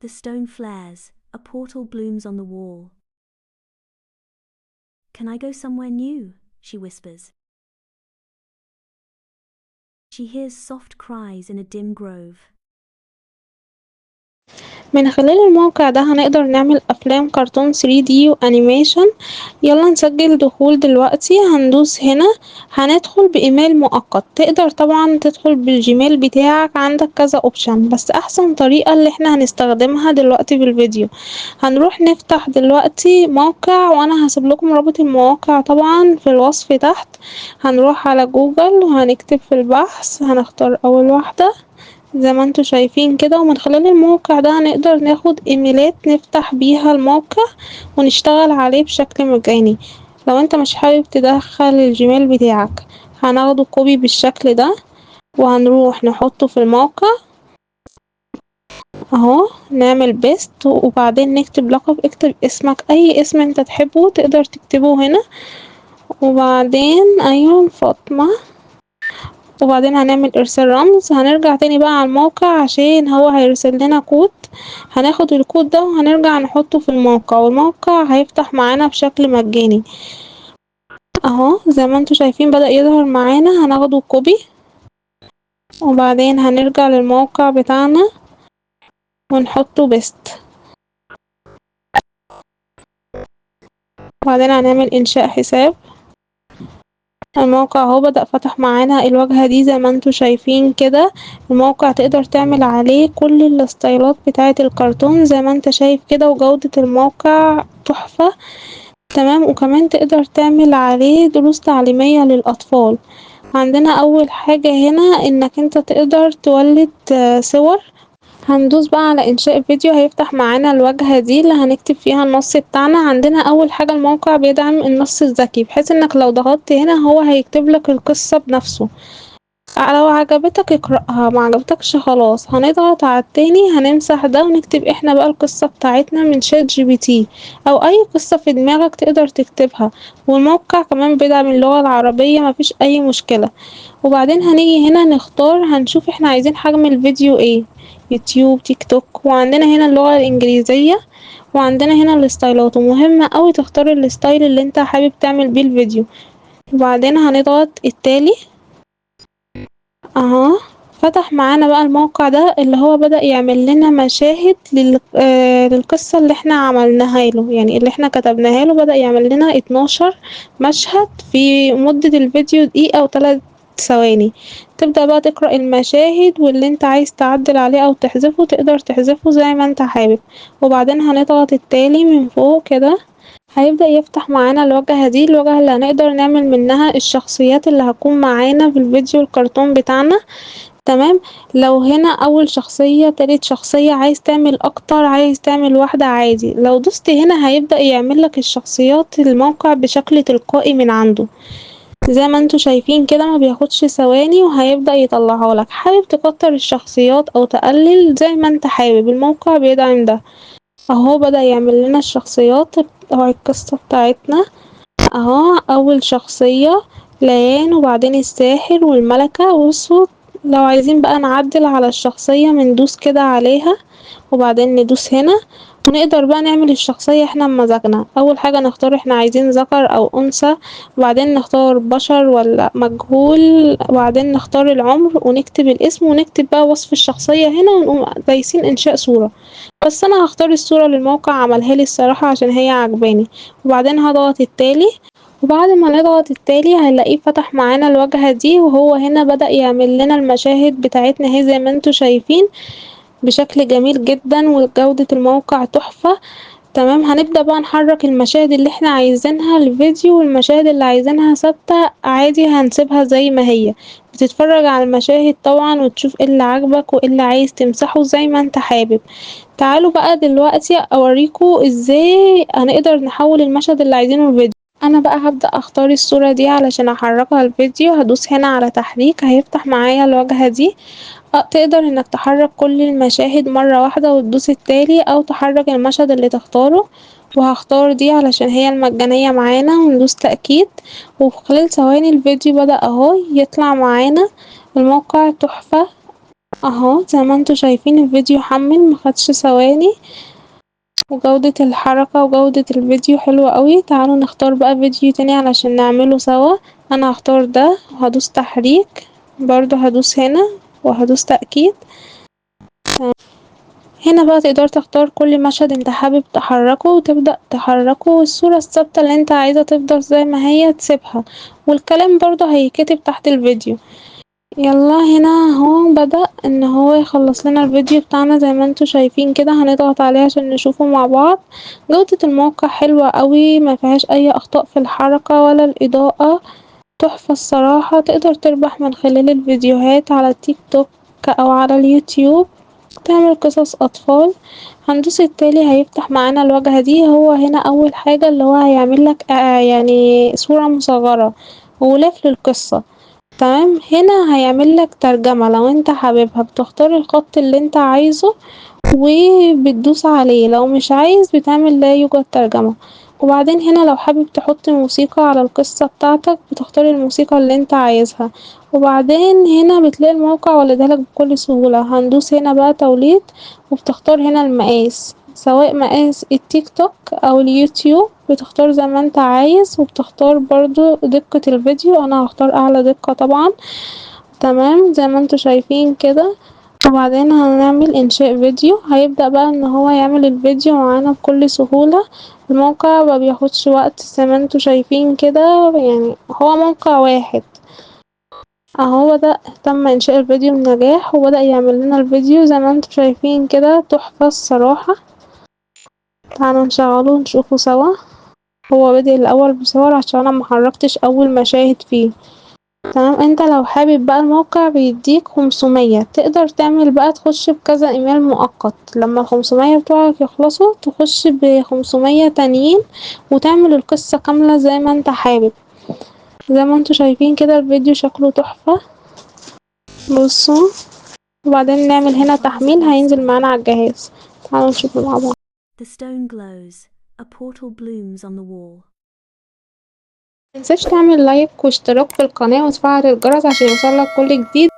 The stone flares, a portal blooms on the wall. Can I go somewhere new? She whispers. She hears soft cries in a dim grove. من خلال الموقع ده هنقدر نعمل أفلام كرتون 3D وأنيميشن. يلا نسجل دخول دلوقتي، هندوس هنا، هندخل بإيميل مؤقت. تقدر طبعا تدخل بالجيميل بتاعك، عندك كذا اوبشن، بس أحسن طريقة اللي احنا هنستخدمها دلوقتي في الفيديو. هنروح نفتح دلوقتي موقع، وأنا هسيب لكم رابط المواقع طبعا في الوصف تحت. هنروح على جوجل وهنكتب في البحث، هنختار أول واحدة زي ما انتوا شايفين كده، ومن خلال الموقع ده هنقدر ناخد ايميلات نفتح بيها الموقع ونشتغل عليه بشكل مجاني. لو انت مش حابب تدخل الجيميل بتاعك، هناخده كوبي بالشكل ده وهنروح نحطه في الموقع اهو، نعمل بيست وبعدين نكتب لقب، اكتب اسمك، اي اسم انت تحبه تقدر تكتبه هنا، وبعدين ايوه فاطمة، وبعدين هنعمل ارسال رمز. هنرجع تاني بقى على الموقع عشان هو هيرسل لنا كود، هناخد الكود ده وهنرجع نحطه في الموقع، والموقع هيفتح معانا بشكل مجاني اهو زي ما انتوا شايفين بدأ يظهر معانا. هناخده كوبي وبعدين هنرجع للموقع بتاعنا ونحطه بيست، وبعدين هنعمل انشاء حساب. الموقع اهو بدأ فتح معانا الواجهة دي زي ما انتوا شايفين كده. الموقع تقدر تعمل عليه كل الستايلات بتاعة الكرتون زي ما انت شايف كده، وجودة الموقع تحفة تمام. وكمان تقدر تعمل عليه دروس تعليمية للأطفال. عندنا أول حاجة هنا انك انت تقدر تولد صور. هندوس بقى على انشاء فيديو، هيفتح معانا الواجهة دي اللي هنكتب فيها النص بتاعنا. عندنا اول حاجة الموقع بيدعم النص الذكي، بحيث انك لو ضغطت هنا هو هيكتب لك القصة بنفسه. لو عجبتك اقرأها، ما عجبتكش خلاص هنضغط على التاني، هنمسح ده ونكتب احنا بقى القصة بتاعتنا من شات جي بي تي، او اي قصة في دماغك تقدر تكتبها. والموقع كمان بيدعم اللغة العربية، مفيش اي مشكلة. وبعدين هنيجي هنا نختار، هنشوف احنا عايزين حجم الفيديو ايه، يوتيوب، تيك توك، وعندنا هنا اللغة الانجليزية، وعندنا هنا الستايلات. ومهمة اوي تختار الستايل اللي انت حابب تعمل بيه الفيديو. وبعدين هنضغط التالي اهو، فتح معانا بقى الموقع ده اللي هو بدأ يعمل لنا مشاهد للقصة اللي احنا عملناها له، يعني اللي احنا كتبناها له بدأ يعمل لنا 12 مشهد في مدة الفيديو دقيقة او 3 ثواني. تبدأ بقى تقرأ المشاهد، واللي انت عايز تعدل عليه او تحذفه تقدر تحذفه زي ما انت حابب. وبعدين هنضغط التالي من فوق كده، هيبدأ يفتح معانا الواجهة دي، الواجهة اللي هنقدر نعمل منها الشخصيات اللي هتكون معانا في الفيديو الكرتون بتاعنا تمام. لو هنا اول شخصية، تالت شخصية، عايز تعمل اكتر، عايز تعمل واحدة عادي، لو دوست هنا هيبدأ يعمل لك الشخصيات الموقع بشكل تلقائي من عنده زي ما انتوا شايفين كده، ما بياخدش ثواني وهيبدأ يطلعها لك. حابب تكتر الشخصيات او تقلل زي ما انت حابب، الموقع بيدعم ده اهو. بدأ يعمل لنا الشخصيات او القصة بتاعتنا اهو. اول شخصية ليان، وبعدين الساحر والملكة والصوت. لو عايزين بقى نعدل على الشخصية بندوس كده عليها وبعدين ندوس هنا، ونقدر بقى نعمل الشخصية احنا بمزاجنا. اول حاجة نختار احنا عايزين ذكر او انثى، وبعدين نختار بشر ولا مجهول، وبعدين نختار العمر ونكتب الاسم، ونكتب بقى وصف الشخصية هنا، ونقوم دايسين انشاء صورة. بس انا هختار الصورة اللي الموقع عملها لي الصراحة عشان هي عجباني. وبعدين هضغط التالي، وبعد ما نضغط التالي هنلاقيه فتح معانا الواجهة دي، وهو هنا بدأ يعمل لنا المشاهد بتاعتنا اهي زي ما انتوا شايفين بشكل جميل جدا، وجودة الموقع تحفة تمام. هنبدأ بقى نحرك المشاهد اللي احنا عايزينها الفيديو، والمشاهد اللي عايزينها ثابتة عادي هنسيبها زي ما هي. بتتفرج على المشاهد طبعا وتشوف ايه اللي عاجبك وايه اللي عايز تمسحه زي ما انت حابب. تعالوا بقى دلوقتي اوريكم ازاي هنقدر نحول المشهد اللي عايزينه الفيديو. انا بقى هبدأ اختار الصورة دي علشان احركها الفيديو. هدوس هنا على تحريك، هيفتح معايا الواجهة دي. تقدر انك تحرك كل المشاهد مرة واحدة وتدوس التالي، او تحرك المشهد اللي تختاره. وهختار دي علشان هي المجانية معانا، وندوس تأكيد. وفي خلال ثواني الفيديو بدأ اهو يطلع معانا. الموقع تحفة اهو زي ما انتوا شايفين الفيديو حمل مخدش ثواني، وجودة الحركة وجودة الفيديو حلوة قوي. تعالوا نختار بقى فيديو تاني علشان نعمله سوا. انا هختار ده وهدوس تحريك، برضو هدوس هنا وهدوس تأكيد. هنا بقى تقدر تختار كل مشهد انت حابب تحركه وتبدأ تحركه، والصورة الثابتة اللي انت عايزة تفضل زي ما هي تسيبها، والكلام برضو هيكتب تحت الفيديو. يلا هنا هو بدأ ان هو يخلص لنا الفيديو بتاعنا زي ما انتوا شايفين كده. هنضغط عليه عشان نشوفه مع بعض. جودة الموقع حلوة قوي، ما فيهاش اي اخطاء في الحركة ولا الاضاءة، تحفة الصراحة. تقدر تربح من خلال الفيديوهات على التيك توك او على اليوتيوب، تعمل قصص اطفال. هندوس التالي هيفتح معانا الواجهة دي. هو هنا اول حاجة اللي هو هيعمل لك يعني صورة مصغرة وغلاف للقصة. تمام، هنا هيعمل لك ترجمة لو انت حاببها، بتختار الخط اللي انت عايزه وبتدوس عليه، لو مش عايز بتعمل لا يوجد ترجمة. وبعدين هنا لو حابب تحط موسيقى على القصة بتاعتك بتختار الموسيقى اللي انت عايزها. وبعدين هنا بتلاقي الموقع ولدها لك بكل سهولة. هندوس هنا بقى توليد، وبتختار هنا المقاس، سواء مقاس التيك توك او اليوتيوب بتختار زي ما انت عايز. وبتختار برضو دقة الفيديو، انا هختار اعلى دقة طبعا. تمام زي ما انتوا شايفين كده. وبعدين هنعمل انشاء فيديو، هيبدأ بقى ان هو يعمل الفيديو معانا بكل سهولة. الموقع ما بياخدش وقت زي ما انتوا شايفين كده، يعني هو موقع واحد اهو. بدأ تم انشاء الفيديو بنجاح وبدأ يعمل لنا الفيديو زي ما انتوا شايفين كده، تحفة الصراحة. تعالوا نشغله ونشوفه سوا. هو بدأ الاول بصور عشان انا محركتش اول مشاهد فيه. تمام، انت لو حابب بقى الموقع بيديك 500، تقدر تعمل بقى تخش بكذا ايميل مؤقت، لما ال500 بتوعك يخلصوا تخش ب500 تانيين وتعمل القصة كاملة زي ما انت حابب. زي ما انتوا شايفين كده الفيديو شكله تحفة. بصوا، وبعدين نعمل هنا تحميل هينزل معانا على الجهاز. تعالوا نشوفه مع بعض. The stone glows. A portal blooms on the wall. متنساش تعمل لايك واشتراك في القناة وتفعل الجرس عشان يوصلك كل جديد.